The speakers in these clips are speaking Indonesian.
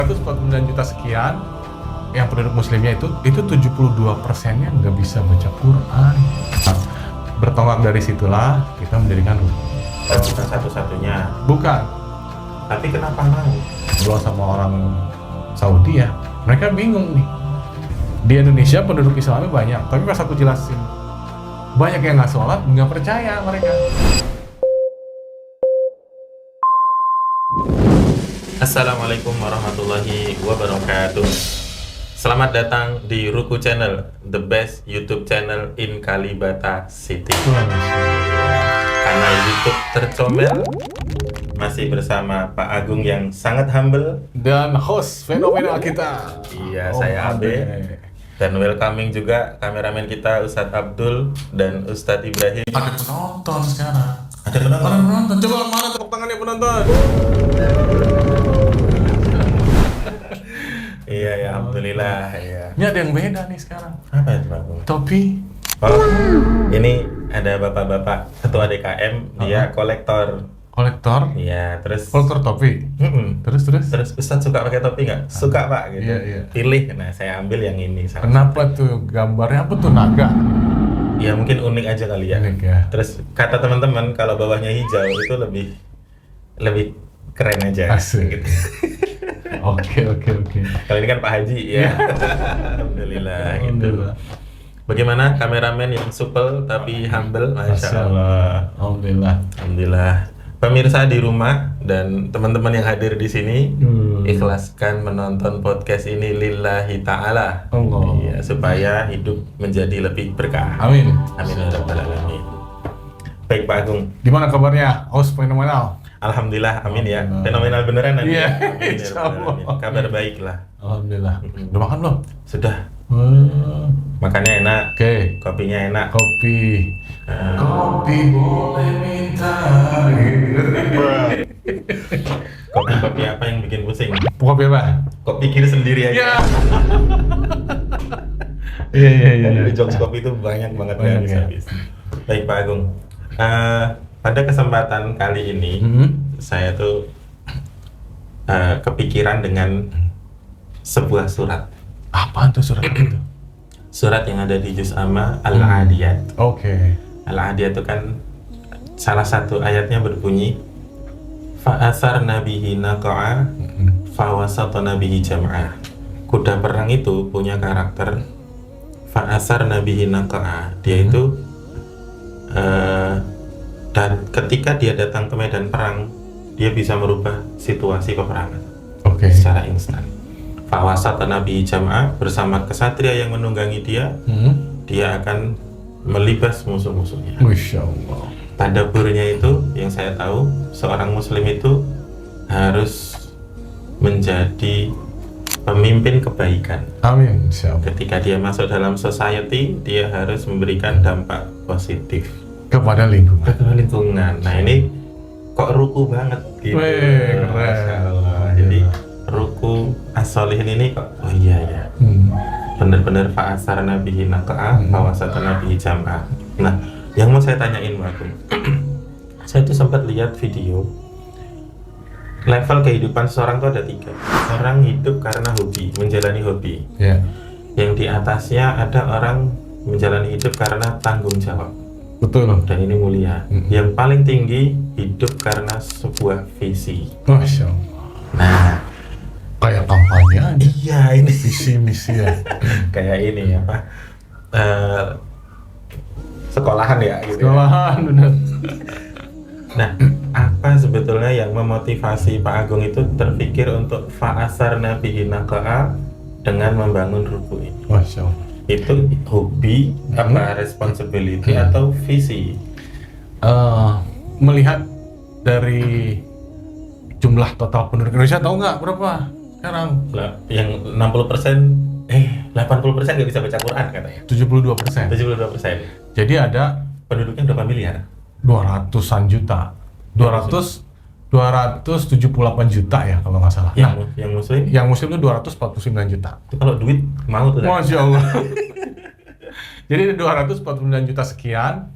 149 juta sekian yang penduduk muslimnya itu 72%-nya nggak bisa baca Quran. Bertolak dari situlah kita mendirikan rukun. Bukan satu-satunya. Bukan. Tapi kenapa mau? Gua sama orang Saudi ya, mereka bingung nih. Di Indonesia penduduk Islamnya banyak, tapi pas aku jelasin, banyak yang nggak sholat, nggak percaya mereka. Assalamualaikum warahmatullahi wabarakatuh. Selamat datang di Ruku Channel, the best YouTube channel in Kalibata City. Kanal YouTube tercomel, masih bersama Pak Agung yang sangat humble Dan host fenomenal kita. Iya, saya Abe. Dan welcoming juga kameramen kita Ustadz Abdul dan Ustadz Ibrahim. Ada penonton sekarang. Ada penonton? Ada penonton. Coba mana tepuk tangannya penonton? Iya ya, alhamdulillah. Iya. Ini ada yang beda nih sekarang. Apa itu Pak Agung? Topi. Oh, ini ada bapak-bapak ketua DKM, dia kolektor. Kolektor. Iya, terus. Kolektor topi. Terus. Terus Ustadz suka pakai topi nggak? Suka Pak, gitu. Iya. Pilih, nah saya ambil yang ini. Kenapa tuh gambarnya apa tuh naga? Ya mungkin unik aja kali ya. Unik ya. Terus kata teman-teman kalau bawahnya hijau itu lebih keren aja. Asik. Gitu. Oke. Kalau ini kan Pak Haji ya. Alhamdulillah. Gitu. Bagaimana kameramen yang supel tapi humble? Masya Allah. Alhamdulillah. Pemirsa di rumah dan teman-teman yang hadir di sini, ikhlaskan menonton podcast ini lillahi ta'ala. Allah. Iya, supaya hidup menjadi lebih berkah. Amin. Amin ya rabbal alamin. Baik Pak Agung. Gimana kabarnya? Host fenomenal. Alhamdulillah, amin ya. Fenomenal beneran nanti. Iya, Amin ya rabbal alamin. Kabar baik lah. Alhamdulillah. Udah makan belum? Sudah. Makannya enak. Oke. Kopinya enak. Kopi. Kopi boleh minta. Kopi apa yang bikin pusing? Kopi apa? Kok pikir sendiri aja. Iya. Di jokes kopi itu banyak banget Banyak, habis. Baik Pak Agung. Pada kesempatan kali ini saya tuh kepikiran dengan sebuah surat. Apaan tuh surat itu? Surat yang ada di Juz Amma Al-Adiyat. Oke. Al-Adiyat itu kan salah satu ayatnya berbunyi fa'asarna bihi naqa'a fawasatna bihi jam'a. Kuda perang itu punya karakter fa'asarna bihi naqa'a. Dia itu dan ketika dia datang ke medan perang, dia bisa merubah situasi peperangan secara instan. Fawasatna bihi jam'a, bersama kesatria yang menunggangi dia, dia akan melibas musuh-musuhnya. Masya Allah. Tadaburnya itu yang saya tahu, seorang muslim itu harus menjadi pemimpin kebaikan. Amin. Insya Allah. Ketika dia masuk dalam society, dia harus memberikan dampak positif Kepada lingkungan. ke lingkungan. Nah ini kok ruku banget gitu. Weh, keren. Masya Allah. Jadi ruku as-solihin ini kok, oh iya. Bener-bener fa'asarna bihi naqa'a fawasatna bihi jam'a. Nah, yang mau saya tanyain Pak Agung, saya tuh sempat lihat video level kehidupan seseorang tuh ada 3. Orang hidup karena hobi, menjalani hobi. Ya. Yang di atasnya ada orang menjalani hidup karena tanggung jawab. Betul. Dan ini mulia. Yang paling tinggi hidup karena sebuah visi. Masya Allah. Nah, Kayak kampanye aja. iya ini Visi misi ya. kayak ini apa? Sekolahan ya gitu. Sekolahan bener. Nah, apa sebetulnya yang memotivasi Pak Agung itu terpikir untuk fa'asarna bihi naqa'a dengan membangun ruku ini? Masya Allah. Itu hobi, apa responsibility atau visi? Melihat dari jumlah total penduduk Indonesia, tahu nggak berapa sekarang? Yang 80%, 80% nggak bisa baca Quran katanya. 72%. 72%. Jadi ada Penduduknya berapa miliar? 200-an juta. 278 juta ya kalau nggak salah. Yang muslim? Yang muslim itu 249 juta. Itu kalau duit mau tuh. Masya Allah. Jadi 249 juta sekian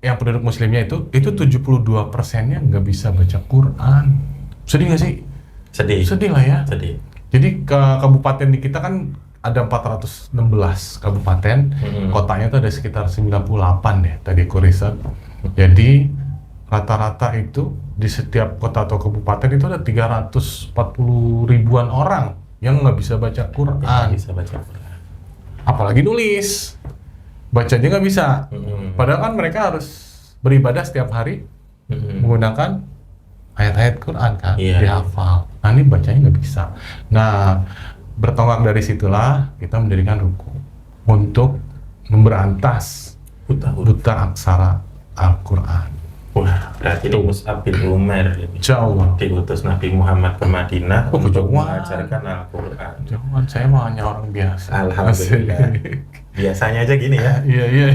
yang penduduk muslimnya itu 72%-nya nggak bisa baca Quran. Sedih nggak sih? Sedih. Sedih lah ya. Sedih. Jadi kabupaten di kita kan ada 416 kabupaten, kotanya itu ada sekitar 98 ya tadi aku riset. Jadi rata-rata itu di setiap kota atau kabupaten itu ada 340 ribuan orang yang nggak bisa baca Quran. Bisa baca Quran. Apalagi nulis, baca aja nggak bisa. Padahal kan mereka harus beribadah setiap hari menggunakan ayat-ayat Quran kan, dihafal. Nah ini bacanya nggak bisa. Nah bertolak dari situlah kita mendirikan ruku untuk memberantas buta aksara Al-Quran. Wah, berarti ini Mus'ab bin Umair ini. Jauh. Diutus Nabi Muhammad ke Madinah untuk jauh. mengajarkan Al-Quran. Jangan, saya mah hanya orang biasa. Alhamdulillah. Biasanya aja gini ya. Iya.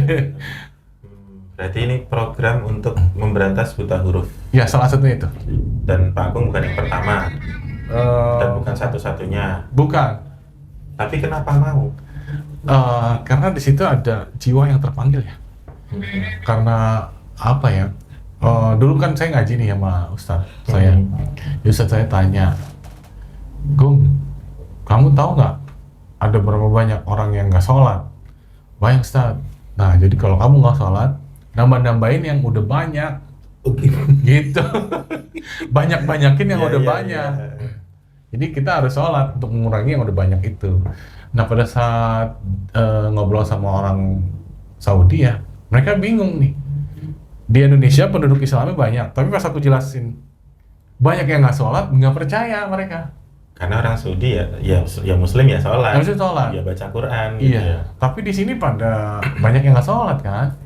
Berarti ini program untuk memberantas buta huruf. Ya, salah satunya itu. Dan Pak Agung bukan yang pertama. Dan bukan satu-satunya. Bukan. Tapi kenapa mau? Karena di situ ada jiwa yang terpanggil ya. Karena apa ya? Dulu kan saya ngaji nih sama Ustadz saya. Ustadz saya tanya, Gung, kamu tahu nggak ada berapa banyak orang yang nggak sholat? Banyak, Ustadz. Nah, jadi kalau kamu nggak sholat, nambah-nambahin yang udah banyak. Gitu. Banyak-banyakin yang udah banyak. Jadi kita harus sholat untuk mengurangi yang udah banyak itu. Nah, pada saat ngobrol sama orang Saudi ya, mereka bingung nih. Di Indonesia penduduk Islamnya banyak, tapi pas aku jelasin banyak yang nggak sholat, nggak percaya mereka. Karena orang Saudi ya Muslim ya sholat. Muslim sholat. Ya baca Quran. Iya. Gitu. Tapi di sini pada banyak yang nggak sholat kan?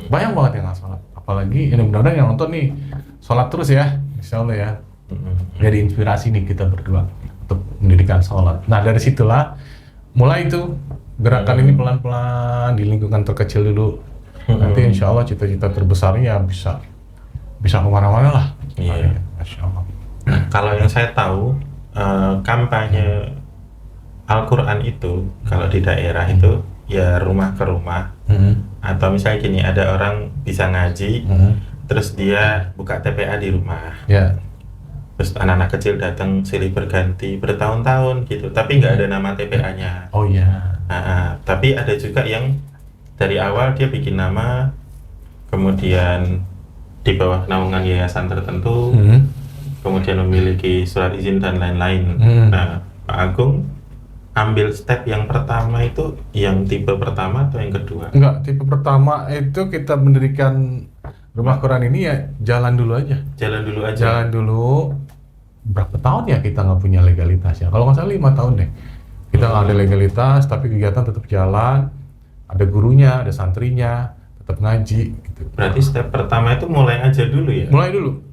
Banyak banget yang nggak sholat. Apalagi ini mudah-mudahan yang nonton nih sholat terus ya, Insya Allah ya. Jadi inspirasi nih kita berdua untuk mendirikan sholat. Nah dari situlah mulai itu gerakan ini pelan-pelan di lingkungan terkecil dulu. Nanti Insya Allah cita-cita terbesarnya bisa kemana-mana lah. Iya. Masya Allah. Nah, kalau yang saya tahu kampanye Al-Quran itu kalau di daerah itu ya rumah ke rumah atau misalnya gini, ada orang bisa ngaji terus dia buka TPA di rumah. Terus anak-anak kecil datang silih berganti bertahun-tahun gitu, tapi nggak ada nama TPA-nya. Oh iya. Tapi ada juga yang dari awal dia bikin nama, kemudian di bawah naungan yayasan tertentu, kemudian memiliki surat izin dan lain-lain. Nah, Pak Agung ambil step yang pertama itu yang tipe pertama atau yang kedua? Enggak, tipe pertama itu kita mendirikan rumah Quran ini ya jalan dulu aja. Jalan dulu aja. Jalan dulu. Berapa tahun ya kita nggak punya legalitas ya? Kalau nggak salah 5 tahun deh. Kita nggak ada legalitas, tapi kegiatan tetap jalan. Ada gurunya, ada santrinya, tetap ngaji. Gitu. Berarti step pertama itu mulai aja dulu ya? Mulai dulu.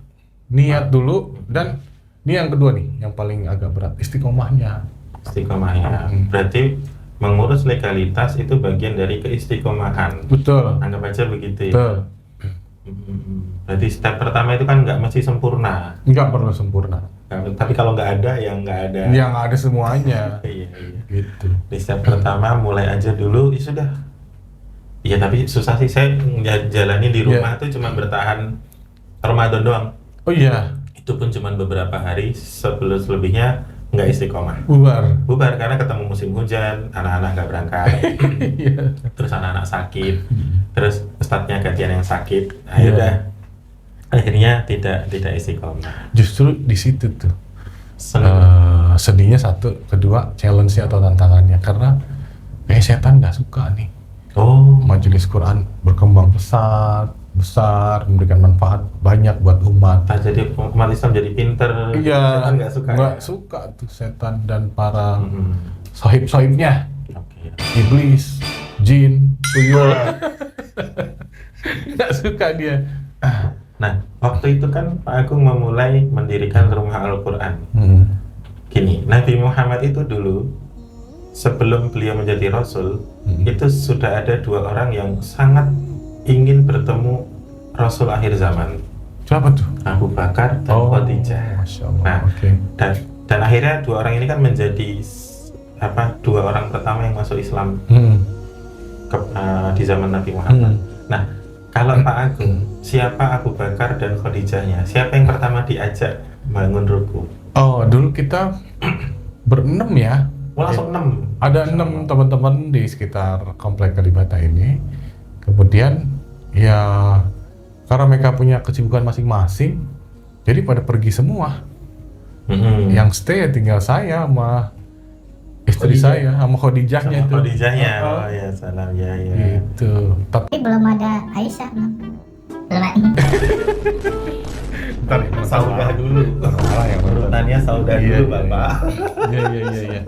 Niat dulu, dan ini yang kedua nih, yang paling agak berat, istiqomahnya. Istiqomahnya. Berarti mengurus legalitas itu bagian dari keistiqomahan. Betul. Anggap aja begitu ya? Betul. Berarti step pertama itu kan nggak mesti sempurna. Nggak perlu sempurna. Tapi kalau nggak ada, ya nggak ada. Yang ada semuanya. Iya. Gitu. Di step pertama mulai aja dulu, ya sudah. Iya, tapi susah sih, saya jalani di rumah tuh cuma bertahan Ramadan doang. Oh iya. Itu pun cuma beberapa hari, selebihnya nggak istiqomah. Bubar karena ketemu musim hujan, anak-anak nggak berangkat. Terus anak-anak sakit, terus ustadznya gantian yang sakit. Akhirnya tidak istiqomah. Justru di situ tuh sedihnya satu, kedua challenge-nya atau tantangannya, karena setan nggak suka nih. Majelis Quran berkembang besar, memberikan manfaat banyak buat umat. Jadi umat Islam jadi pinter. Iya. Setan nggak suka. Nggak suka tuh setan dan para sohib-sohibnya. Iblis, jin, tuyul. Nggak suka dia. Nah, waktu itu kan Pak Agung memulai mendirikan rumah Al-Quran. Gini, Nabi Muhammad itu dulu sebelum beliau menjadi Rasul, itu sudah ada 2 orang yang sangat ingin bertemu Rasul akhir zaman. Siapa tuh? Abu Bakar dan Khadijah. Masya Allah. Nah, dan akhirnya 2 orang ini kan menjadi 2 orang pertama yang masuk Islam di zaman Nabi Muhammad. Nah, kalau Pak Agung, siapa Abu Bakar dan Khadijahnya? Siapa yang pertama diajak bangun ruku? Dulu kita berenam ya. Langsung 6. Ada 6 teman-teman di sekitar komplek Kalibata ini. Kemudian ya karena mereka punya kesibukan masing-masing, jadi pada pergi semua. Yang stay ya tinggal saya sama istri saya, sama Khadijahnya itu. Khadijahnya, oh ya salam ya. Gitu. Tapi belum ada Aisyah, belum ada. Ntar ya, Saudah dulu. Salah ya, Urutannya saudah Iya, dulu, iya, Bapak. Iya.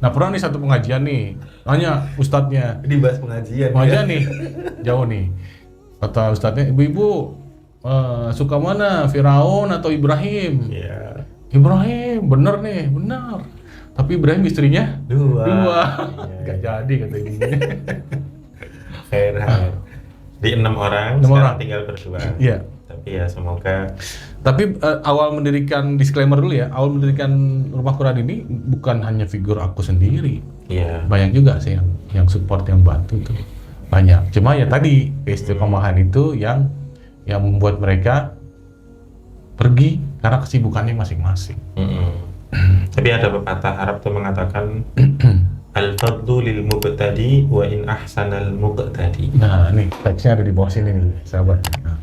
Nah pernah nih satu pengajian nih, nanya ustadznya, Dibahas pengajian. pengajian nih, jauh nih. Kata ustadznya, ibu-ibu suka mana, Firaun atau Ibrahim? Iya. Ibrahim, bener nih, bener. Tapi Ibrahim istrinya Dua. Iya. Gak Iya. jadi kata ibunya. Fair. Di 6 orang, 6 sekarang orang. tinggal berdua. Iya. Tapi ya semoga Tapi awal mendirikan, disclaimer dulu ya, awal mendirikan rumah Quran ini bukan hanya figur aku sendiri. ya Banyak juga sih yang support, yang bantu tuh. Banyak. Cuma ya tadi keistiqomahan itu yang membuat mereka pergi karena kesibukannya masing-masing. Tapi ada pepatah Arab tuh mengatakan al-fadlu lil mubtadi wa in ahsanal muqtadi. Nah, nih teksnya ada di bawah sini nih, sahabat. Nah.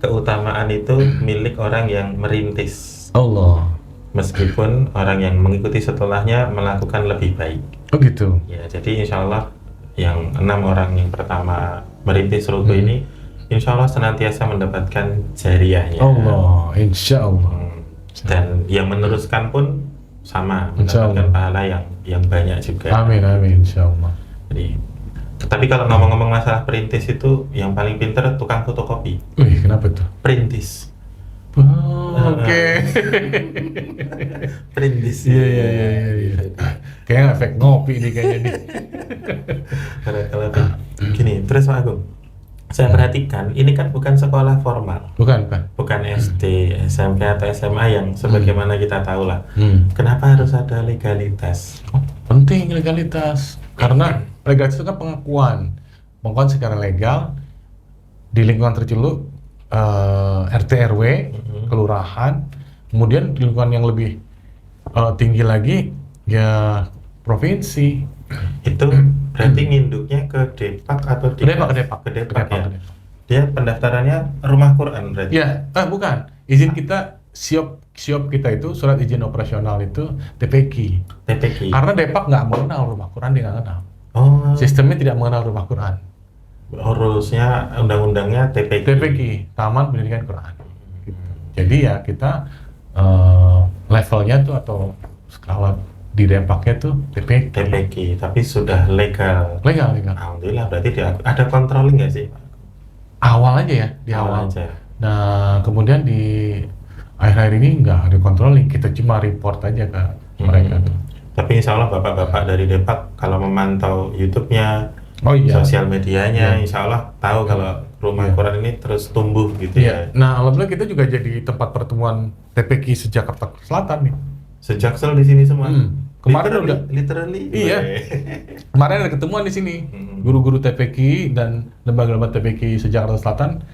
Keutamaan itu milik orang yang merintis, Allah. meskipun orang yang mengikuti setelahnya melakukan lebih baik. Oh gitu. Ya, jadi insya Allah yang 6 orang yang pertama merintis rute ini, insya Allah senantiasa mendapatkan jariahnya. Allah, insya Allah. Dan yang meneruskan pun sama Insya mendapatkan Allah. pahala yang banyak juga. Amin, insya Allah. Jadi, tapi kalau ngomong-ngomong masalah perintis itu yang paling pinter tukang fotokopi. Wih, kenapa tuh? Perintis. Oh, oke. Perintis. Iya. Kayaknya efek ngopi nih kayaknya nih. Kalau gini, terus Pak Agung, saya perhatikan ini kan bukan sekolah formal, Bukan. bukan SD, SMP atau SMA yang sebagaimana kita tahu lah. Kenapa harus ada legalitas? Oh, penting legalitas. Karena legalitas itu kan pengakuan secara legal di lingkungan terceluk, RT RW, kelurahan, kemudian di lingkungan yang lebih tinggi lagi ya provinsi. Itu berarti nginduknya ke Depak atau Ke Depak. Ke Depak ya. Dia pendaftarannya rumah Quran berarti. Ya, bukan. Izin kita SIOP kita itu surat izin operasional itu TPQ. TPQ. Karena Depak nggak mengenal rumah Quran, dia nggak kenal. Oh, Sistemnya tidak mengenal rumah Quran. rulesnya undang-undangnya TPQ. TPQ, Taman Pendidikan Quran. Gitu. Jadi ya kita levelnya tuh atau skala di Depaknya tuh TPQ. TPQ, tapi sudah legal. Legal. Alhamdulillah, berarti dia ada controlling nggak sih? Awal aja ya, di awal. aja. Nah, kemudian di akhir-akhir ini nggak ada controlling, kita cuma report aja ke mereka tuh. Tapi insya Allah bapak-bapak dari Depak kalau memantau YouTube-nya, Oh iya. sosial medianya, Iya. insya Allah tahu kalau rumah Iya. Quran ini terus tumbuh gitu ya. Iya. Nah, alhamdulillah kita juga jadi tempat pertemuan TPQ se-Jakarta Selatan nih. Sejaksel di sini semua. Kemarin literally. Iya. Kemarin ada ketemuan di sini, guru-guru TPQ dan lembaga-lembaga TPQ se-Jakarta Selatan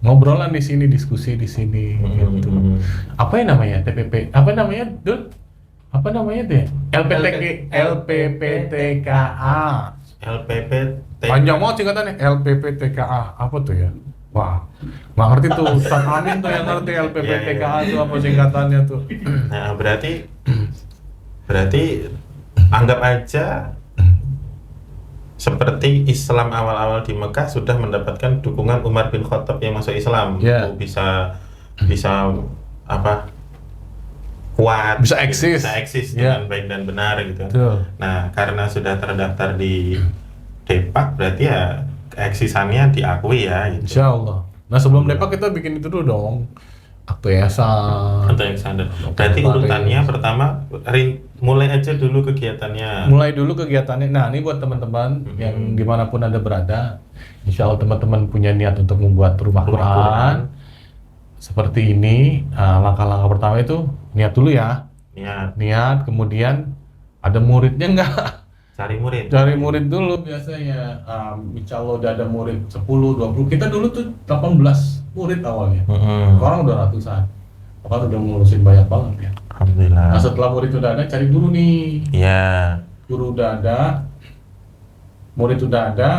ngobrolan di sini, diskusi di sini, gitu. Apa yang namanya TPP? Apa namanya, Dul? Apa namanya deh? LPPTKA. LPPT. Panjang banget singkatannya, LPPTKA. Apa tuh ya? Wah, nggak ngerti tuh. Ustaz Amin tuh yang ngerti LPPTKA itu apa singkatannya tuh. Nah, berarti anggap aja seperti Islam awal-awal di Mekah sudah mendapatkan dukungan Umar bin Khattab yang masuk Islam. Yeah. Itu bisa apa? Kuat, Bisa eksis. dengan baik dan benar gitu. Betul. Nah, karena sudah terdaftar di Depak, berarti ya keeksisannya diakui ya. Gitu. Insya Allah. Nah sebelum Depak kita bikin itu dulu dong. Akte yayasan. Atau yang standar. Berarti urutannya pertama mulai aja dulu kegiatannya. Mulai dulu kegiatannya. Nah ini buat teman-teman yang dimanapun Anda berada, insya Allah teman-teman punya niat untuk membuat rumah Quran. Seperti ini, langkah-langkah pertama itu niat dulu ya. Niat, kemudian ada muridnya enggak? Cari murid. Cari murid dulu biasanya. Insya Allah udah ada murid 10, 20. Kita dulu tuh 18 murid awalnya. Sekarang udah ratusan. Bahkan udah ngurusin banyak banget ya. Alhamdulillah. Nah setelah murid udah ada, cari guru nih. Iya. Guru udah ada, murid udah ada.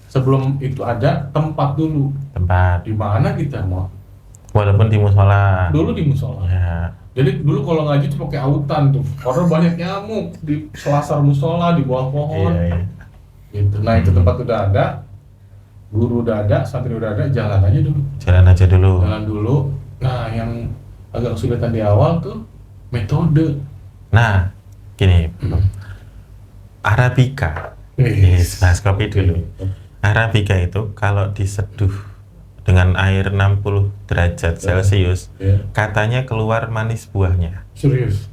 Sebelum itu ada tempat dulu. Tempat. Di mana kita mau? Walaupun di musola. Dulu di musola. Ya. Jadi dulu kalau ngaji tuh pakai autan tuh, karena banyak nyamuk di selasar musola, di bawah pohon. Iya. Gitu. Nah itu tempat udah ada, guru udah ada, santri udah ada, jalan aja dulu. Jalan aja dulu. Jalan dulu. Nah yang agak kesulitan di awal tuh metode. Nah, gini. Arabica. Yes, bahas kopi dulu. Arabica itu kalau diseduh dengan air 60 derajat Celcius, katanya keluar manis buahnya. Serius?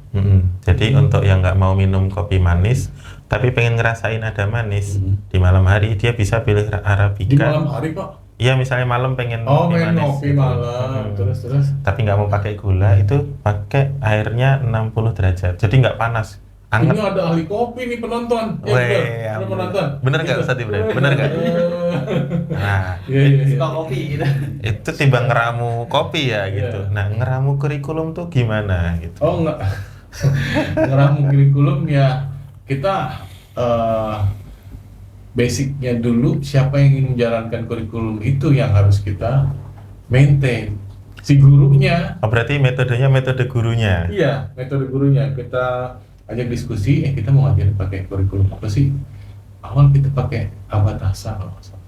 Jadi untuk yang nggak mau minum kopi manis, tapi pengen ngerasain ada manis, di malam hari dia bisa pilih Arabica. Di malam hari Pak? Iya, misalnya malam pengen pengen manis, ngopi gitu. malam, terus? Tapi nggak mau pakai gula, itu pakai airnya 60 derajat, jadi nggak panas. Ini ada ahli kopi nih penonton. Weh, penonton. Bener nggak Ustadz Ibrahim? Bener nggak? Nah, Suka kopi gitu. itu timbang ngeramu kopi ya gitu. Nah, ngeramu kurikulum tuh gimana gitu? Oh enggak. Ngeramu kurikulum ya kita basicnya dulu, siapa yang ingin menjalankan kurikulum itu yang harus kita maintain. Si gurunya. Oh, berarti metodenya metode gurunya. Iya, metode gurunya. Kita ajak diskusi, kita mau ngajarin pakai kurikulum apa sih? Awal kita pakai Abatasa kalau nggak salah.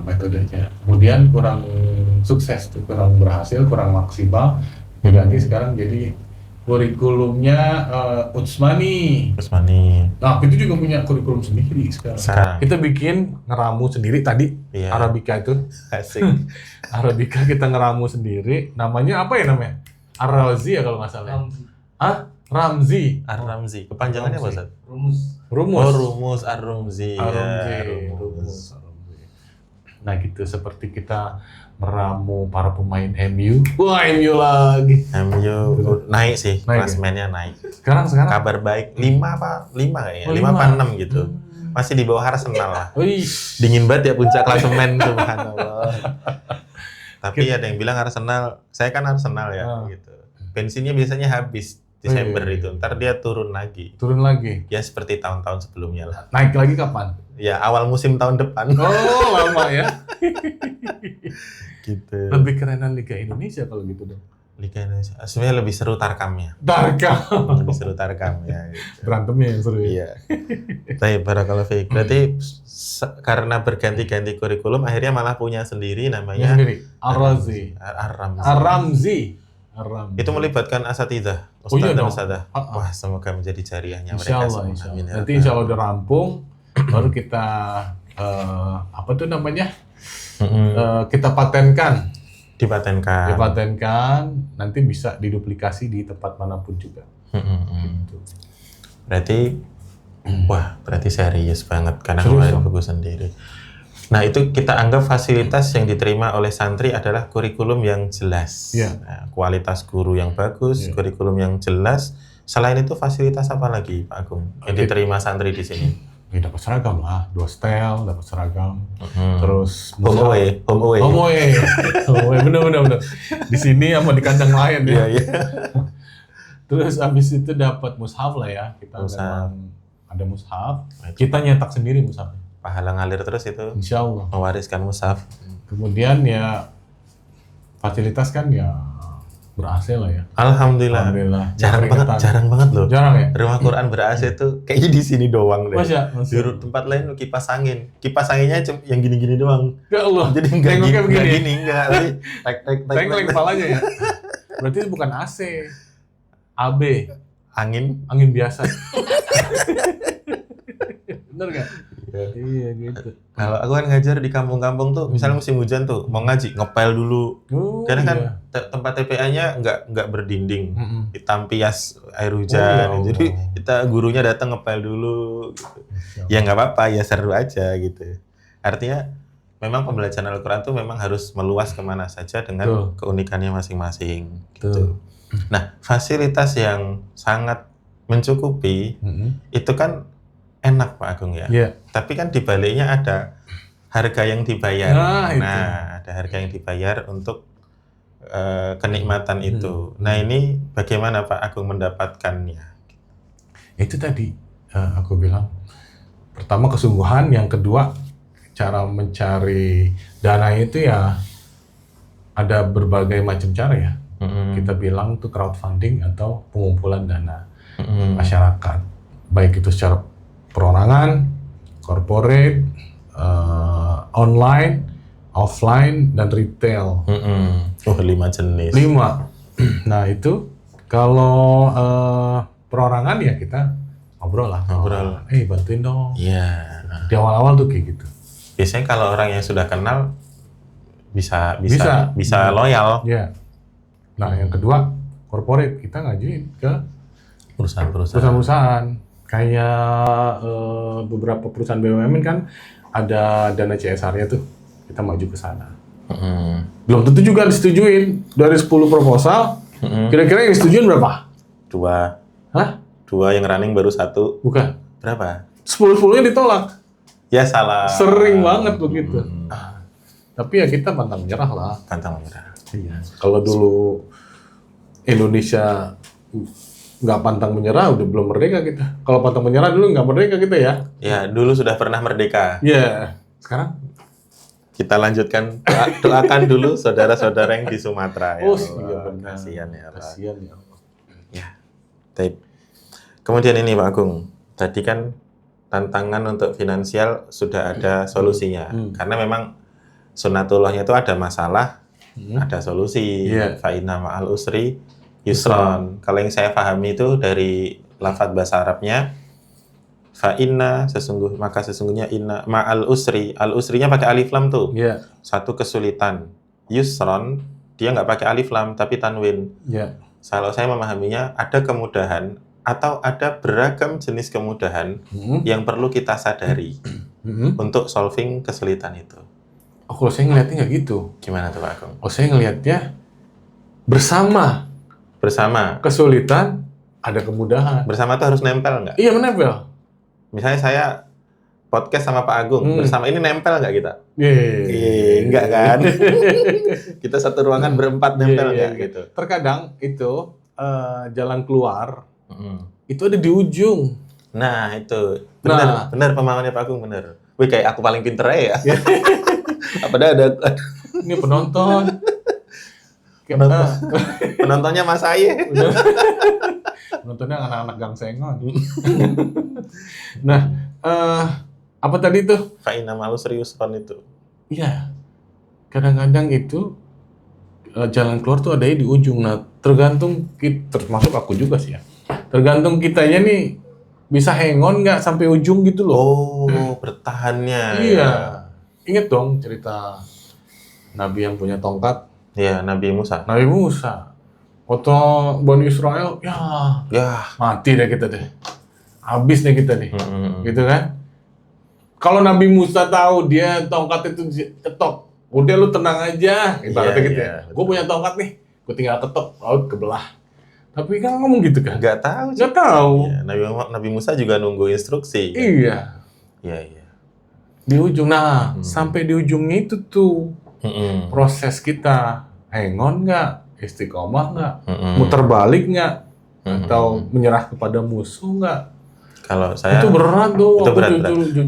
Metodenya. Kemudian kurang sukses tuh, kurang berhasil, kurang maksimal. Diganti sekarang jadi kurikulumnya Utsmani. Nah, kita juga punya kurikulum sendiri sekarang. Kita bikin ngeramu sendiri tadi, Arabica itu. Asik. Arabica kita ngeramu sendiri. Namanya apa ya namanya? Ar-Razi ya kalau nggak salah. Ramzi. Ar-Ramzi. Kepanjangannya apa, Ustaz? Rumus. Oh, Rumus Ar-Ramzi. Rumus. Nah gitu, seperti kita meramu para pemain MU. Wah, MU lagi. MU naik sih, klasemennya naik. Sekarang Kabar baik 5 kayaknya. 5 apa 6 gitu. Masih di bawah Arsenal lah. Dingin banget ya puncak klasemen, subhanallah. Tapi ada yang bilang Arsenal, saya kan Arsenal ya gitu. Bensinnya biasanya habis Desember itu, ntar dia turun lagi. Ya seperti tahun-tahun sebelumnya lah. Naik lagi kapan? Ya awal musim tahun depan. Oh, lama ya. Gitu. Lebih kerenan Liga Indonesia kalau gitu dong. Liga Indonesia. Sebenarnya lebih seru Tarkamnya. Tarkam. Lebih seru Tarkam ya. Gitu. Berantemnya yang seru ya. Iya. Baik, barakallahu fiik. Berarti karena berganti-ganti kurikulum akhirnya malah punya sendiri namanya Ar-Razi. Ar-Ramzi. Itu melibatkan asatidzah, ustadz dan ustadzah. Wah, semoga menjadi jariahnya mereka semua. Amin. Nanti insya Allah udah rampung, baru kita apa tuh namanya? Kita patenkan. Dipatenkan, nanti bisa diduplikasi di tempat manapun juga. Gitu. Berarti, berarti serius banget karena kemarin buku sendiri. Nah, itu kita anggap fasilitas yang diterima oleh santri adalah kurikulum yang jelas. Nah, kualitas guru yang bagus, kurikulum yang jelas. Selain itu fasilitas apa lagi, Pak Agung, yang diterima santri di sini? Ya, dapat seragam lah, 2 setel, dapat seragam. Terus home away. Bener. Di sini sama di kandang lain ya. Iya. Terus abis itu dapat mushaf lah ya. Kita ada mushaf. Kita nyetak sendiri mushaf. Pahala ngalir terus itu. Insya Allah. Mewariskan mushaf. Kemudian ya fasilitas kan ya ber-AC lah ya. Alhamdulillah. Jarang banget loh. Jarang ya? Rumah Quran ber-AC tuh kayaknya di sini doang deh. Masya. Di tempat lain kipas angin. Kipas anginnya yang gini-gini doang. Ya Allah. Jadi enggak gini, enggak. Tek kepalanya ya. Berarti itu bukan AC. AB. Angin biasa. Bener nggak? Iya gitu. Kalau aku kan ngajar di kampung-kampung tuh, misalnya musim hujan tuh mau ngaji ngepel dulu. Karena kan tempat TPA-nya nggak berdinding, hitam pias air hujan. Jadi kita gurunya datang ngepel dulu. Gitu. Ya nggak apa-apa, ya seru aja gitu. Artinya memang pembelajaran Al-Quran tuh memang harus meluas kemana saja dengan keunikannya masing-masing. Gitu. Nah, fasilitas yang sangat mencukupi itu kan enak Pak Agung ya. Tapi kan di baliknya ada harga yang dibayar. Nah, ada harga yang dibayar untuk kenikmatan itu. Nah ini bagaimana Pak Agung mendapatkannya? Itu tadi aku bilang, pertama kesungguhan, yang kedua cara mencari dana itu ya ada berbagai macam cara ya. Kita bilang itu crowdfunding atau pengumpulan dana masyarakat, baik itu secara perorangan, corporate, online, offline, dan retail. Oh, 5 jenis. 5. Nah itu kalau perorangan ya kita ngobrol lah. Ngobrol. Bantuin dong. Iya. Di awal-awal tuh kayak gitu. Biasanya kalau orang yang sudah kenal bisa loyal. Iya. Nah yang kedua corporate, kita ngajuin ke perusahaan-perusahaan. Kayak beberapa perusahaan BUMN kan ada dana CSR-nya tuh, kita maju ke sana. Belum tentu juga disetujuin. Dari 10 proposal, kira-kira yang disetujuin berapa? 2. Hah? 2 yang running baru 1. Bukan. Berapa? 10-10-nya ditolak. Ya salah. Sering banget begitu. Tapi ya kita pantang menyerah lah. Pantang menyerah. Iya. Kalau dulu Indonesia nggak pantang menyerah, udah belum merdeka kita. Kalau pantang menyerah dulu nggak merdeka kita ya. Ya, dulu sudah pernah merdeka. Iya. Sekarang? Kita lanjutkan, doakan dulu saudara-saudara yang di Sumatera. Ya Iya benar. Kasihan ya Allah. Kasihan ya Allah. Ya, baik. Kemudian ini Pak Agung, tadi kan tantangan untuk finansial sudah ada solusinya. Karena memang sunatullahnya itu ada masalah, ada solusi. Iya. Fa inna ma'al usri yusron. Kalau yang saya pahami itu dari lafadz bahasa Arabnya, fa inna sesungguhnya inna ma'al usri. Al usrinya pakai alif lam tuh. Iya. Satu kesulitan. Yusron dia nggak pakai alif lam tapi tanwin. Iya. Kalau saya memahaminya ada kemudahan atau ada beragam jenis kemudahan yang perlu kita sadari untuk solving kesulitan itu. Oh, kalau saya ngelihatnya nggak gitu. Gimana tuh Pak Agung? Oh, saya ngelihatnya bersama kesulitan ada kemudahan. Bersama tuh harus nempel nggak? Iya, menempel. Misalnya saya podcast sama Pak Agung, bersama ini nempel nggak kita? Enggak kan? Kita satu ruangan berempat nempel nggak gitu? Terkadang itu jalan keluar itu ada di ujung. Nah itu benar pemahamannya Pak Agung benar. Wih kayak aku paling pinter ya. Apa ada Ini penonton. Penontonnya Mas Aye. Penontonnya anak-anak Gang Sengon. Nah, apa tadi tuh? Fa inna ma'al usri yusron itu. Iya. Kadang-kadang itu jalan keluar tuh ada di ujung. Nah, tergantung kita, termasuk aku juga sih ya. Tergantung kitanya nih bisa hang on nggak sampai ujung gitu loh. Oh, bertahannya. Iya. Ingat dong cerita Nabi yang punya tongkat. Iya, Nabi Musa. Nabi Musa. Waktu Bani Israel, Ya. mati deh kita deh. Habis deh kita nih. Gitu kan? Kalau Nabi Musa tahu dia tongkat itu ketok, udah lu tenang aja. Ibaratnya gitu ya. Gue punya tongkat nih, gue tinggal ketok, laut kebelah. Tapi kan ngomong gitu kan? Nggak tahu. Nggak tahu. Ya, Nabi Musa juga nunggu instruksi. Iya. Iya. Di ujung. Nah, sampai di ujungnya itu tuh proses kita hang on nggak, istiqomah nggak, muter balik nggak, atau menyerah kepada musuh nggak. Kalau saya itu berat tuh. Itu berat.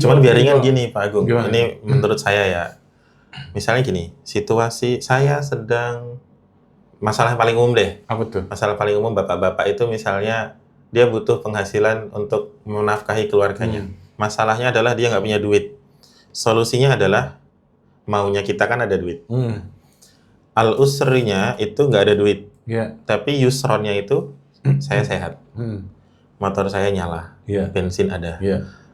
Cuman biar ringan gini Pak Agung. Gimana? Ini menurut saya ya. Misalnya gini, situasi saya sedang masalah yang paling umum deh. Apa tuh? Masalah paling umum bapak-bapak itu misalnya dia butuh penghasilan untuk menafkahi keluarganya. Masalahnya adalah dia nggak punya duit. Solusinya adalah maunya kita kan ada duit. Al-usrinya itu nggak ada duit. Tapi yusronnya itu saya sehat. Motor saya nyala. Bensin ada.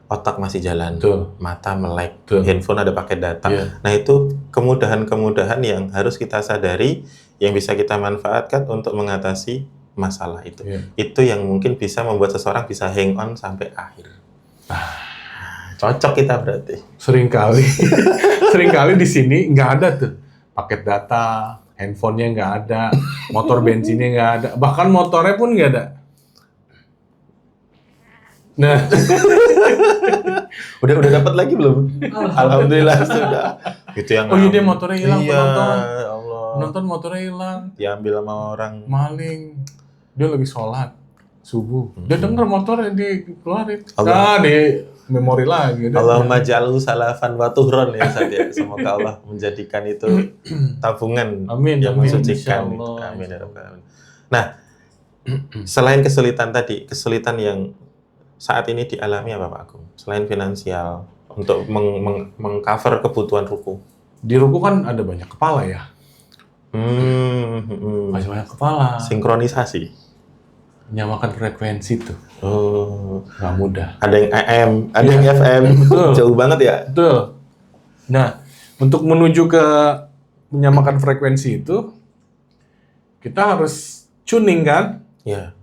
Otak masih jalan. Mata melek. Handphone ada pakai data. Nah itu kemudahan-kemudahan yang harus kita sadari, yang bisa kita manfaatkan untuk mengatasi masalah itu. Itu yang mungkin bisa membuat seseorang bisa hang on sampai akhir. Cocok kita berarti. Seringkali di sini nggak ada tuh paket data, handphonenya nggak ada, motor bensinnya nggak ada, bahkan motornya pun nggak ada. Nah, udah dapat lagi belum? Alhamdulillah sudah. Gitu yang oh iya dia motornya hilang penonton. Allah. Nonton motornya hilang, diambil sama orang. maling. Dia lagi sholat subuh. Dia denger motornya dikeluarin. Allah. Di memori lagi. Dia- Allahumma ja'alhu salafan wa tuhron ya Ustaz ya. Semoga Allah menjadikan itu tabungan Amin, yang amin, mensucikan. insyaallah. Amin ya rabbal alamin. Nah, selain kesulitan tadi, kesulitan yang saat ini dialami apa Pak Agung? Selain finansial untuk mengcover kebutuhan ruku. Di ruku kan ada banyak kepala ya. Masih banyak kepala. Sinkronisasi. Menyamakan frekuensi tuh. Oh, Nggak mudah. ada yang AM, ada yang Iya. FM. Betul. Jauh banget ya. Betul. Nah, untuk menuju ke menyamakan frekuensi itu, kita harus tuning kan? Ya.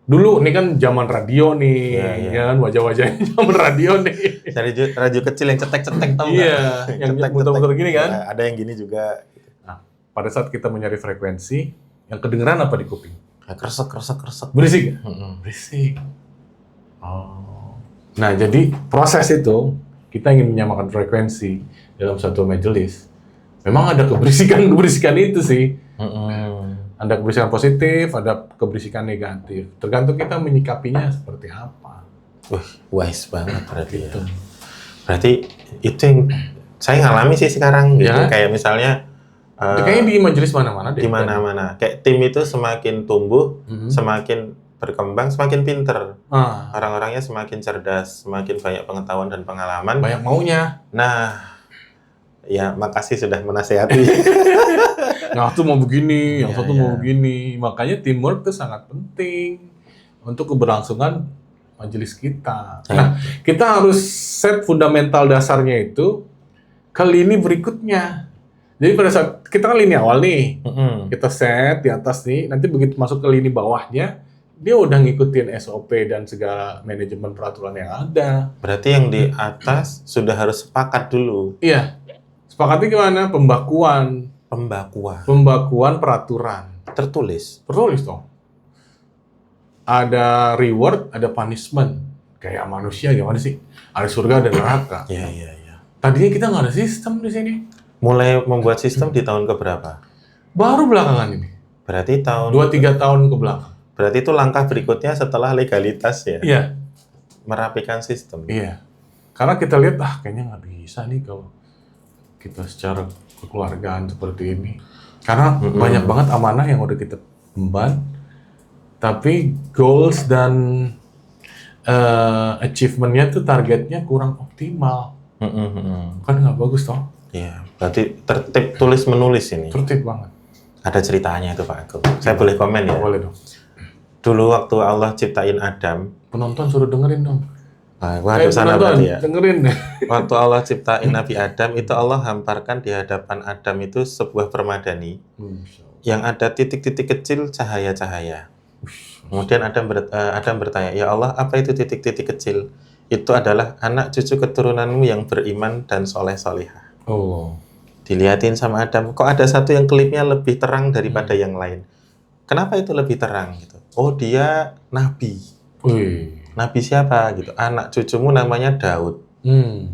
Dulu nih kan zaman radio nih, Iya, iya. ya kan wajah-wajahnya zaman radio nih. Radio kecil yang cetek-cetek tahu nggak? Iya, yang Cetek-cetek. muter-muter gini kan? Ya, ada yang gini juga. Nah, pada saat kita mencari frekuensi, yang kedengeran apa di kuping? Ya, kresek. Berisik? Mm-mm. Berisik. Oh. Nah, jadi proses itu kita ingin menyamakan frekuensi dalam satu majelis. Memang ada keberisikan itu sih. Mm-mm. Ada keberisikan positif, ada keberisikan negatif. Tergantung kita menyikapinya seperti apa. Wise banget berarti ya. Gitu. Berarti itu yang saya ngalami sih sekarang gitu. Ya. Kayak misalnya Itu kayaknya di majelis mana-mana deh. di mana-mana. Kayak tim itu semakin tumbuh, Mhm. semakin berkembang, semakin pinter. Ah, Orang-orangnya semakin cerdas, semakin banyak pengetahuan dan pengalaman. banyak maunya. Nah, ya makasih sudah menasehati. Yang satu mau begini, yang Iya, satu iya. mau begini. Makanya teamwork itu sangat penting untuk keberlangsungan majelis kita. Ya. Nah, kita harus set fundamental dasarnya itu ke lini berikutnya. Jadi pada saat kita kan lini awal nih, Mm-mm. kita set di atas nih, nanti begitu masuk ke lini bawahnya, dia udah ngikutin SOP dan segala manajemen peraturan yang ada. Berarti yang di atas sudah harus sepakat dulu. Iya, sepakatnya gimana? Pembakuan peraturan. Tertulis. Tertulis dong. Ada reward, ada punishment. Kayak manusia gimana sih? Ada surga, ada neraka. Iya. Tadinya kita nggak ada sistem di sini. Mulai membuat sistem di tahun keberapa? Baru belakangan ini. Berarti tahun 2-3 tahun ke belakang. Berarti itu langkah berikutnya setelah legalitas ya. Iya. Merapikan sistem. Iya. Karena kita lihat, kayaknya nggak bisa nih kalau kita secara kekeluargaan seperti ini. Karena banyak banget amanah yang udah kita emban, tapi goals dan achievement-nya tuh targetnya kurang optimal. Kan nggak bagus toh? Iya, berarti tertib tulis menulis ini. Tertib banget. Ada ceritanya itu Pak Agung. Saya boleh komen ya? Boleh dong. Dulu waktu Allah ciptain Adam, Penonton suruh dengerin dong. gua ada sana penonton, berarti ya. dengerin. Waktu Allah ciptain Nabi Adam, itu Allah hamparkan di hadapan Adam itu sebuah permadani yang ada titik-titik kecil cahaya-cahaya. Kemudian Adam bertanya, ya Allah, apa itu titik-titik kecil? Itu adalah anak cucu keturunanmu yang beriman dan soleh-solehah. Oh. Dilihatin sama Adam, kok ada satu yang klipnya lebih terang daripada yang lain. Kenapa itu lebih terang? Gitu. Oh, dia nabi. Wih. Nabi siapa? Gitu. Anak cucumu namanya Daud. Hmm.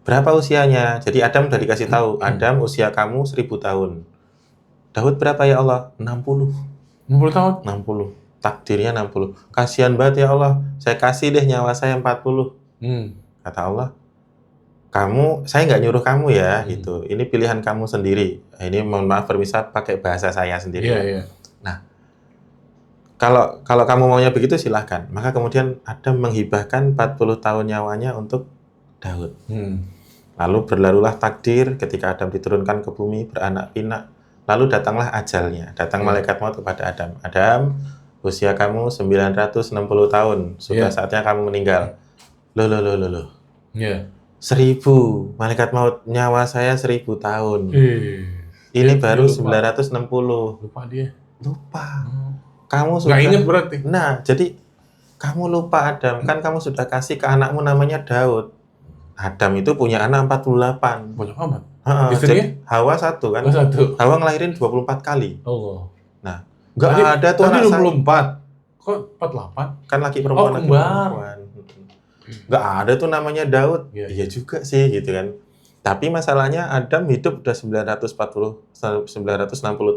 Berapa usianya? Jadi Adam udah dikasih tahu, Adam usia kamu 1000 tahun. Daud berapa ya Allah? 60. 60 tahun? 60. Takdirnya 60. Kasihan banget ya Allah. Saya kasih deh nyawa saya 40. Kata Allah, saya nggak nyuruh kamu ya, gitu. Ini pilihan kamu sendiri. Ini mohon maaf permisal pakai bahasa saya sendiri. Iya. Kalau kamu maunya begitu silahkan. Maka kemudian Adam menghibahkan 40 tahun nyawanya untuk Daud. Lalu berlalulah takdir ketika Adam diturunkan ke bumi beranak pinak. Lalu datanglah ajalnya. Datang malaikat maut kepada Adam. Adam, usia kamu 960 tahun. Sudah saatnya kamu meninggal. Loh. Iya. 1000. Malaikat maut, nyawa saya 1000 tahun. Ini Dia baru lupa. 960. Lupa dia. Lupa. Kamu sudah... Nggak inget berarti. Nah, jadi kamu lupa Adam. Kan kamu sudah kasih ke anakmu namanya Daud. Adam itu punya anak 48. Banyak amat. Heeh, Istrinya? jadi Hawa satu kan. Oh, satu. Hawa ngelahirin 24 kali. Allah. Nah, nggak ada tuh Tadi anak saya. 24. Kok 48? Kan laki perempuan, Oh, laki kembar. perempuan. Nggak ada tuh namanya Daud. Iya. Iya juga sih gitu kan. Tapi masalahnya Adam hidup udah 960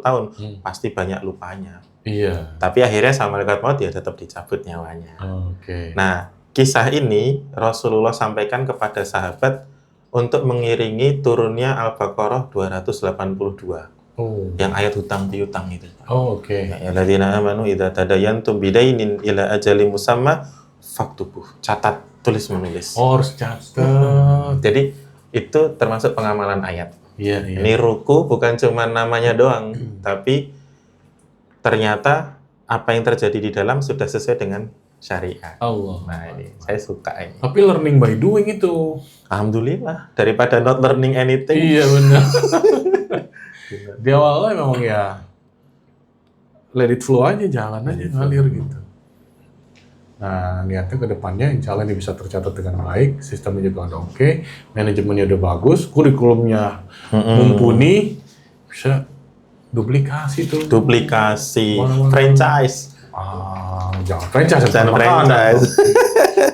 tahun, pasti banyak lupanya. Iya. Tapi akhirnya sama malaikat maut ya tetap dicabut nyawanya. Oke. Nah, kisah ini Rasulullah sampaikan kepada sahabat untuk mengiringi turunnya Al-Baqarah 282. Oh. Yang ayat hutang piutang itu. Oh, oke. Ya alladzina amanu idza tadayantum bidainin ila ajalin musamma faktubuh. Catat, tulis menulis. Oh, harus catat. Jadi itu termasuk pengamalan ayat. Iya. Ini ruku bukan cuma namanya doang, tapi ternyata apa yang terjadi di dalam sudah sesuai dengan syariat. Allah. Nah, ini saya suka ini. Tapi learning by doing itu. Alhamdulillah, daripada not learning anything. Iya benar. Di awalnya memang ya let it flow aja, jalan aja, ngalir gitu. Nah, niatnya ke depannya insya Allah ini bisa tercatat dengan baik, sistemnya juga udah oke, manajemennya udah bagus, kurikulumnya mumpuni, bisa duplikasi tuh. Duplikasi, Mana-mana. franchise. Jangan franchise, Jangan makanan. franchise.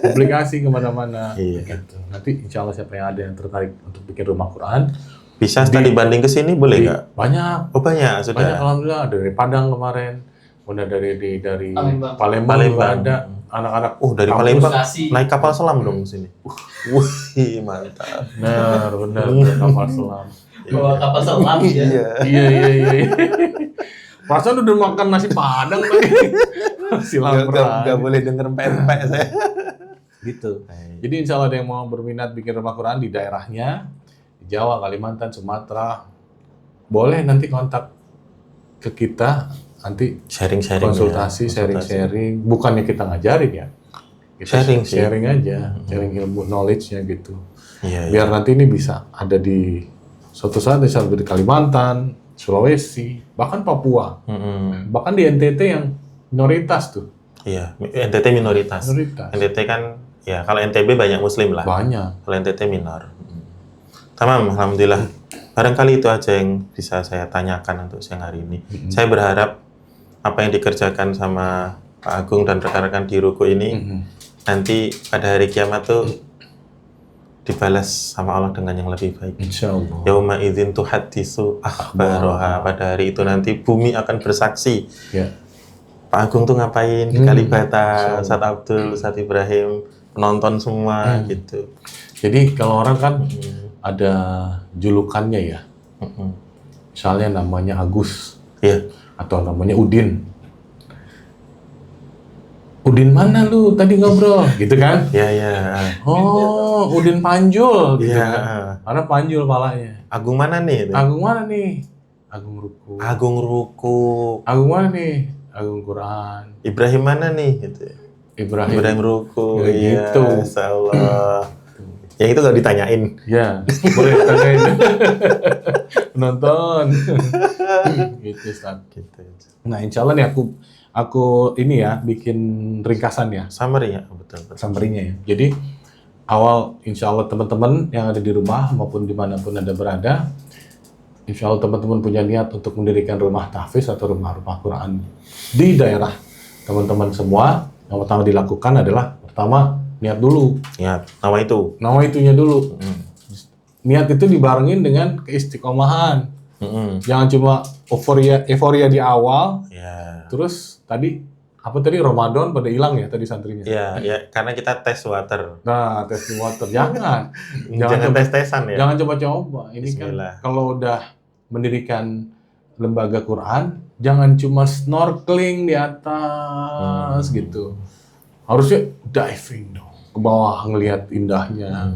Duplikasi kemana-mana. Iya. Gitu. Nanti insya Allah siapa yang ada yang tertarik untuk bikin rumah Quran, Bisa study banding ke sini boleh nggak? banyak. Oh banyak Banyak sudah. alhamdulillah, dari Padang kemarin, udah dari Palembang. juga ada anak-anak. Dari kampus. Palembang Bekasi. naik kapal selam dong ke sini. Wih, mantap. Benar, kapal selam. Bawa kapal selam ya. Iya. Perasaan udah makan nasi Padang tadi. Masih lapar. Nggak boleh denger pempek saya. Gitu. Jadi insya Allah ada yang mau berminat bikin rumah Quran di daerahnya, di Jawa, Kalimantan, Sumatera, boleh nanti kontak ke kita, nanti Sharing-sharing. konsultasi, sharing-sharing. Bukannya kita ngajarin ya, kita Sharing sih. sharing aja, sharing ilmu, knowledge-nya gitu. Iya. Biar nanti ini bisa ada di suatu saat bisa ada di Kalimantan, Sulawesi, bahkan Papua, bahkan di NTT yang minoritas tuh. Iya. NTT minoritas. NTT kan, ya kalau NTB banyak Muslim lah. Banyak. Kalau NTT minor. Tamam, alhamdulillah. Barangkali itu aja yang bisa saya tanyakan untuk siang hari ini. Saya berharap apa yang dikerjakan sama Pak Agung dan rekan-rekan di Ruko ini nanti pada hari kiamat tuh dibalas sama Allah dengan yang lebih baik. Insya Allah. Yauma idzin tuhaddisu akhbaraha. Pada hari itu nanti bumi akan bersaksi. Ya. Pak Agung tuh ngapain di Kalibata, Ustadz Abdul, Ustadz Ibrahim, penonton semua gitu. Jadi kalau orang kan ada julukannya ya. Misalnya namanya Agus. Iya. Atau namanya Udin. Udin mana lu tadi ngobrol? Gitu kan? Iya. Oh, Udin Panjul gitu Iya. kan. Karena Panjul palanya. Agung mana nih? Agung mana nih? Agung Ruku. Agung Ruku. Agung mana nih? Agung Quran. Ibrahim mana nih? Gitu. Ibrahim Ruku. Ya, Iya. gitu. Insyaallah. Yang itu gak ditanyain. Ya, boleh tanyain. Penonton. Gitu, Ustaz. Gitu. Nah, insya Allah nih aku ini ya bikin ringkasan ya, Summary ya, betul. summary-nya ya. Jadi awal insya Allah teman-teman yang ada di rumah maupun dimanapun Anda berada, insya Allah teman-teman punya niat untuk mendirikan rumah tahfiz atau rumah-rumah Quran di daerah teman-teman semua. Yang pertama dilakukan adalah pertama niat dulu. Ya, nama itu. Nama itunya dulu. Niat itu dibarengin dengan keistiqomahan. Jangan cuma euforia di awal, Ya. terus tadi apa tadi Ramadan pada hilang ya tadi santrinya. Ya, karena kita tes water. Nah, testing water jangan. Jangan tes-tesan ya. Jangan coba-coba. Ini Bismillah. kan kalau udah mendirikan lembaga Quran, jangan cuma snorkeling di atas gitu. Harusnya diving dong, ke bawah ngelihat indahnya.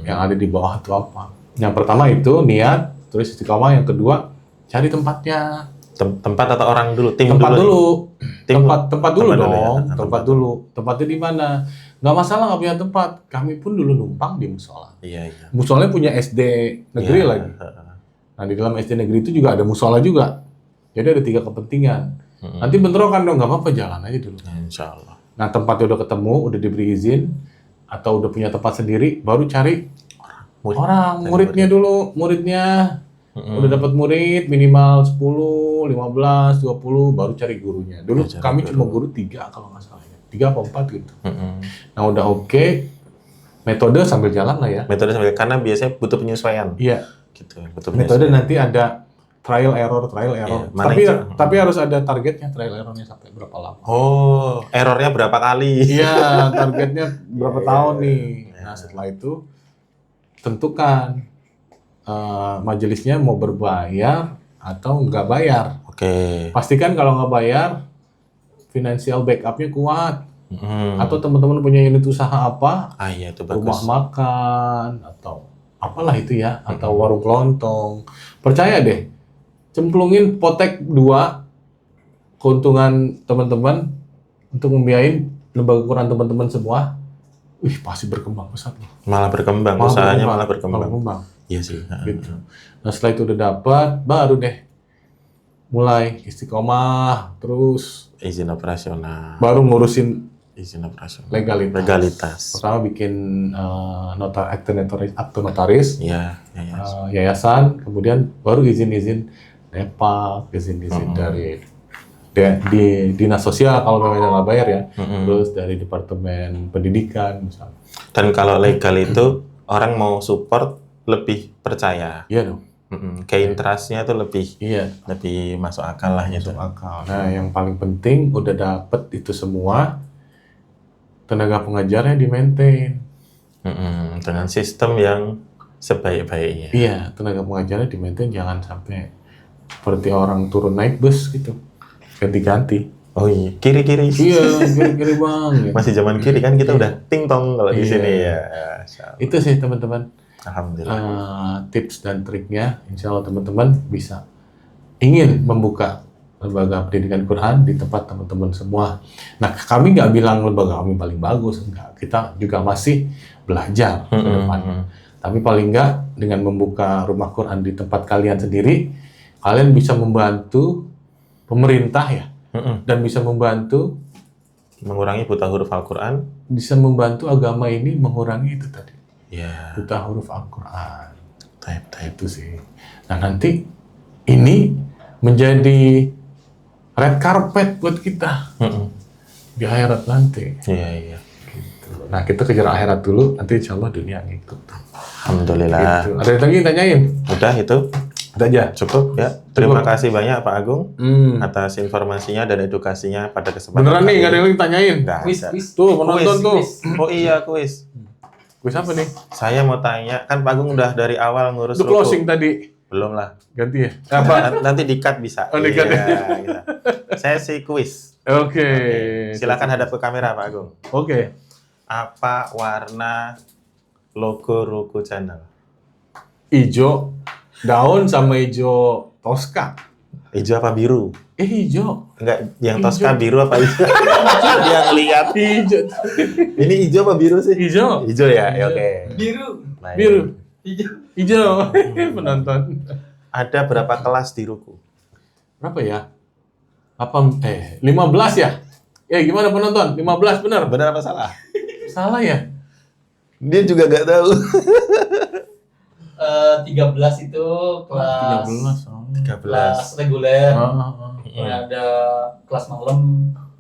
Yang ada di bawah itu apa? Yang pertama itu niat, terus istiqomah. Yang kedua cari tempatnya. Tempat atau orang dulu? Tim Tempat dulu. Tim Tempat dulu tempat dulu dong. ya. Tempat dulu. Tempatnya di mana? Nggak masalah nggak punya tempat. Kami pun dulu numpang di musola. Iya. Musolanya punya SD negeri Iya. lagi. Nah di dalam SD negeri itu juga ada musola juga. Jadi ada 3 kepentingan. Nanti bentrokan dong, nggak apa-apa jalan aja dulu. Insya Allah. Nah tempatnya udah ketemu, udah diberi izin, atau udah punya tempat sendiri, baru cari muridnya dulu. Muridnya udah dapat murid minimal 10, 15, 20, baru cari gurunya. Dulu kami cuma guru 3 kalau nggak salah. 3 atau 4 gitu. Nah udah oke, metode sambil jalan lah ya. Metode sambil, karena biasanya butuh penyesuaian. Iya. Gitu, butuh Metode penyesuaian. nanti ada trial error. Iya, mana Tapi yang- tapi harus ada targetnya, trial errornya sampai berapa lama. Oh, errornya berapa kali? Iya, targetnya berapa Iya, tahun nih. iya. Nah, setelah itu tentukan majelisnya mau berbayar atau nggak bayar. Oke. Pastikan kalau nggak bayar, financial backup-nya kuat. Hmm. Atau teman-teman punya unit usaha apa, Iya, itu rumah bagus. makan, atau apalah itu ya, atau warung kelontong. Percaya deh, cemplungin potek 2 keuntungan teman-teman untuk membiayain lembaga Quran teman-teman semua. Wih, pasti berkembang pesat loh. Malah berkembang, usahanya malah berkembang. Iya sih. Gitu. Nah, setelah itu udah dapat, baru deh mulai istiqomah, terus Izin operasional. baru ngurusin Izin operasional. legalitas. Pertama bikin akte notaris, Iya, iya. yayasan, kemudian baru izin-izin Depak, izin-izin dari di dinas sosial kalau memang nggak bayar ya, terus dari departemen pendidikan misalnya. Dan kalau legal itu orang mau support lebih percaya. Iya dong. Gain trust-nya itu Iya. lebih masuk akal lah gitu. Masuk akal. Nah, yang paling penting udah dapet itu semua, tenaga pengajarnya di-maintain. Dengan sistem yang sebaik-baiknya. Iya, tenaga pengajarnya di-maintain, jangan sampai seperti orang turun naik bus gitu. Ganti-ganti. Oh iya, kiri-kiri. Iya, kiri-kiri bang. Gitu. Masih zaman kiri kan kita udah ting-tong kalau di Iya. sini ya. Masya Allah. Itu sih teman-teman. Alhamdulillah. Tips dan triknya, insya Allah teman-teman bisa ingin membuka lembaga pendidikan Quran di tempat teman-teman semua. Nah, kami nggak bilang lembaga kami paling bagus, enggak. Kita juga masih belajar ke depan. Tapi paling nggak dengan membuka rumah Quran di tempat kalian sendiri, kalian bisa membantu pemerintah ya, dan bisa membantu Mengurangi buta huruf Al-Quran. bisa membantu agama ini mengurangi itu tadi. Ya, Buta huruf Al-Quran. taib. Itu sih. Nah, nanti ini menjadi red carpet buat kita di akhirat nanti. Iya. Nah, kita kejar akhirat dulu, nanti insya Allah dunia ngikut. Alhamdulillah. Gitu. Ada yang lagi tanyain? Udah itu Ada aja. cukup ya. Terima kasih banyak Pak Agung atas informasinya dan edukasinya pada kesempatan Beneran nih, kali nggak ada ini. yang lagi tanyain? Nggak ada. Tuh, penonton tuh. Oh iya, kuis. Kuis apa nih? Saya mau tanya, kan Pak Agung udah dari awal ngurus Itu ruko. closing tadi. Belum lah. Ganti ya? Apa? Nanti di-cut bisa. Oh, di-cut ya? Iya. Saya sih kuis. Oke. Silakan hadap ke kamera Pak Agung. Oke. Apa warna logo Ruko Channel? Ijo daun sama ijo Tosca. Hijau apa biru? Hijau. Enggak, yang Hijau. Tosca biru apa hijau? Yang lihat. Hijau. Ini hijau apa biru sih? Hijau. Hijau ya? Ya, oke. Biru. Baik. Biru. Hijau. Penonton. Ada berapa kelas di Ruko? Berapa ya? 15 ya? Ya gimana penonton? 15 benar? Benar apa salah? Salah ya? Dia juga nggak tahu. 13 itu kelas 13. Oh. 13. kelas reguler. Iya. Ada kelas malam,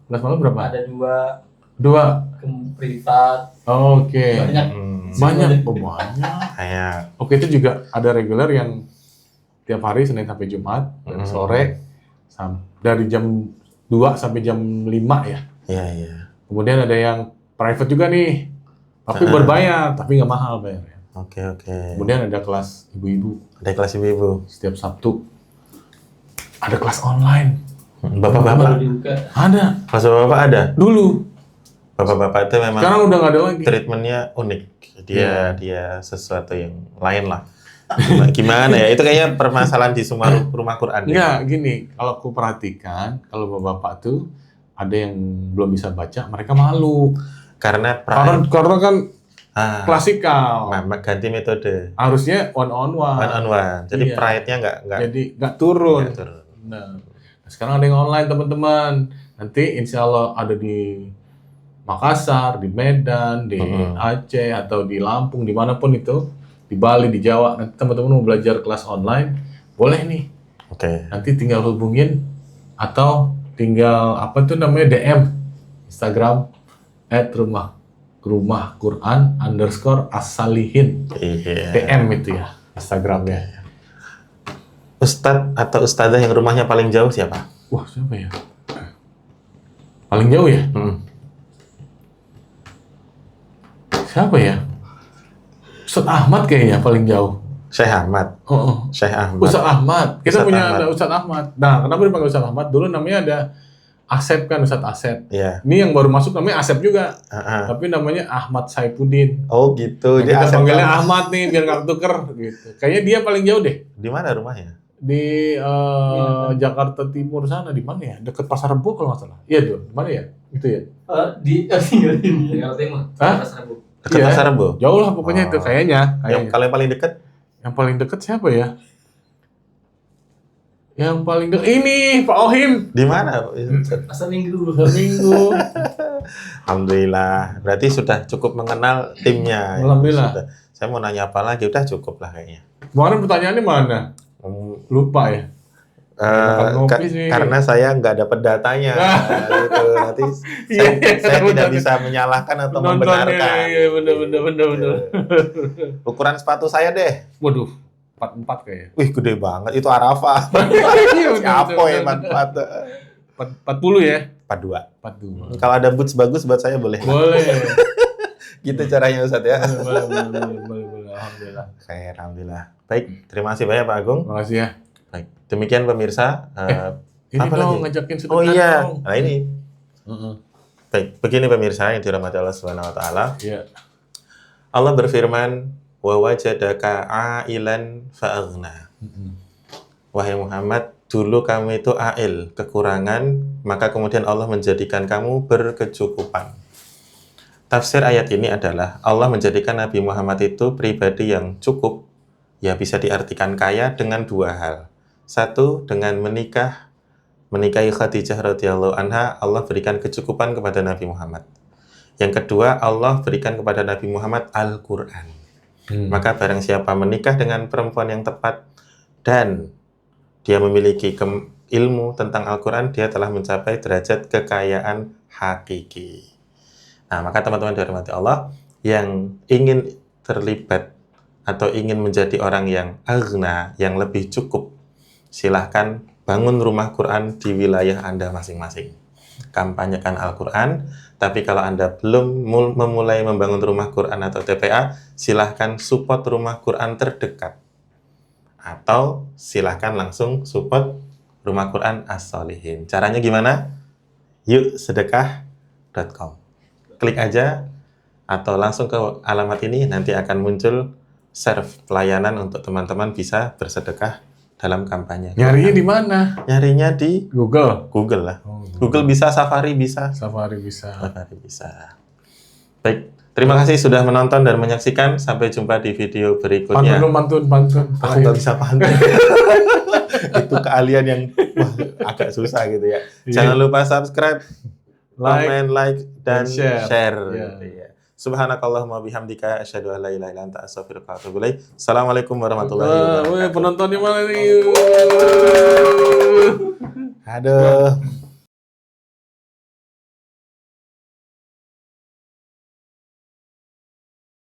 Kelas malam berapa? ada 2 2. ke privat. Oke. Banyak. Banyak. Oh, banyak. Kayak Oke, itu juga ada reguler yang tiap hari Senin sampai Jumat dari sore dari jam 2 sampai jam 5 ya. iya. Kemudian ada yang private juga nih. Tapi berbayar, tapi nggak mahal bayarnya. Oke. Kemudian ada kelas ibu-ibu Ada kelas ibu-ibu. setiap Sabtu. Ada kelas online. Baru Bapak-bapak. dibuka. Ada. Kelas bapak ada. Dulu. Bapak-bapak itu memang Sekarang udah nggak ada lagi. treatmentnya unik. Iya. Dia sesuatu yang lain lah. Gimana ya? Itu kayaknya permasalahan di semua rumah Quran. deh. Enggak, gini. Kalau aku perhatikan, kalau bapak-bapak tuh ada yang belum bisa baca, mereka malu. Karena Karena kan Ah, klasikal. ganti metode. Harusnya one on One one. on one. Jadi Iya. pride-nya nggak Jadi nggak turun. turun. Nah, sekarang ada yang online teman-teman. Nanti insya Allah ada di Makassar, di Medan, di Aceh atau di Lampung, dimanapun itu, di Bali, di Jawa. Nanti teman-teman mau belajar kelas online, boleh nih. Oke. Nanti tinggal hubungin atau tinggal apa tuh namanya DM Instagram @rumah Rumah Quran _as-salihin. Iya. DM itu ya Instagramnya. Ustadz atau ustadzah yang rumahnya paling jauh siapa? Wah, siapa ya? Paling jauh ya? Siapa ya? Ustadz Ahmad kayaknya paling jauh. Syekh Ahmad. Oh, Syekh Ahmad. Ustadz Ahmad. Kita Ustadz punya Ahmad. ada Ustadz Ahmad. Nah, kenapa dipanggil Ustadz Ahmad? Dulu namanya ada Asep kan, Ustadz Asep. Iya. Ini yang baru masuk namanya Asep juga. Ah. Tapi namanya Ahmad Saifuddin. Oh gitu. Nah, kita Asep panggilnya Ahmad. Ahmad nih biar nggak tuker gitu. Kayaknya dia paling jauh deh. Di mana rumahnya? Di Jakarta Timur sana, di mana ya? Dekat Pasar Rebo kalau nggak salah. Iya tuh, di mana ya? Itu ya. Tinggal di Jakarta Timur. Hah? Pasar Rebo. Dekat Iya. Pasar Rebo. Jauh lah pokoknya itu Oh. kayaknya. Yang kalau yang paling dekat Yang paling deket siapa ya? Yang paling deket ini Pak Ohim. di mana? Pasar Minggu. Minggu. Alhamdulillah. Berarti sudah cukup mengenal timnya. Alhamdulillah. Sudah. Saya mau nanya apa lagi? Udah cukup lah kayaknya. Kemarin pertanyaannya mana? Lupa ya. Makan ngopi sih. Karena saya nggak dapat datanya, gitu. Nanti Iya, saya tidak benar. bisa menyalahkan atau Nontonnya, membenarkan. iya, bener. Ukuran sepatu saya deh. Waduh, 44 kayaknya. Wih, gede banget. Itu Arafah. Iya, Siapa ya, 40 ya? 42. 42. Kalau ada boots bagus buat saya boleh. Boleh. Gitu caranya Ustadz ya. Boleh. Alhamdulillah. Oke, alhamdulillah. Baik, terima kasih banyak Pak Agung. Makasih ya. Baik, demikian pemirsa. Ini Apa dong lagi? ngajakin sedekah Oh iya, dong. nah ini. Heeh. Baik, begini pemirsa yang dirahmati Allah Subhanahu wa taala. Iya. Allah berfirman, "Wa wajadaka 'ailan fa'aghna." Wahai Muhammad, dulu kamu itu ail, kekurangan, maka kemudian Allah menjadikan kamu berkecukupan. Tafsir ayat ini adalah Allah menjadikan Nabi Muhammad itu pribadi yang cukup, ya bisa diartikan kaya dengan dua hal. Satu, dengan menikahi Khadijah radhiyallahu anha, Allah berikan kecukupan kepada Nabi Muhammad. Yang kedua, Allah berikan kepada Nabi Muhammad Al-Quran. Maka barang siapa menikah dengan perempuan yang tepat dan dia memiliki ilmu tentang Al-Quran, dia telah mencapai derajat kekayaan hakiki. Nah, maka teman-teman dirahmati Allah yang ingin terlibat atau ingin menjadi orang yang aghna, yang lebih cukup, silahkan bangun rumah Quran di wilayah Anda masing-masing. Kampanyekan Al-Quran, tapi kalau Anda belum memulai membangun rumah Quran atau TPA, silahkan support rumah Quran terdekat. Atau silahkan langsung support rumah Quran As-Solihin. Caranya gimana? Yuk sedekah.com. Klik aja atau langsung ke alamat ini, nanti akan muncul serve pelayanan untuk teman-teman bisa bersedekah dalam kampanye. Nyarinya di mana? Nyarinya di Google. Google lah. Google bisa, Safari bisa. Safari bisa. Safari bisa. Baik, terima kasih sudah menonton dan menyaksikan. Sampai jumpa di video berikutnya. Pantun. Aku nggak bisa pantun. Itu keahlian yang agak susah gitu ya. Jangan lupa subscribe, comment, like, dan share. share. Yeah. Iya. Subhanakallahumma bihamdika asyhadu an la ilaha illa anta astaghfiruka wa atubu ilaik. Assalamualaikum warahmatullahi wabarakatuh. Penontonnya mana nih? Aduh.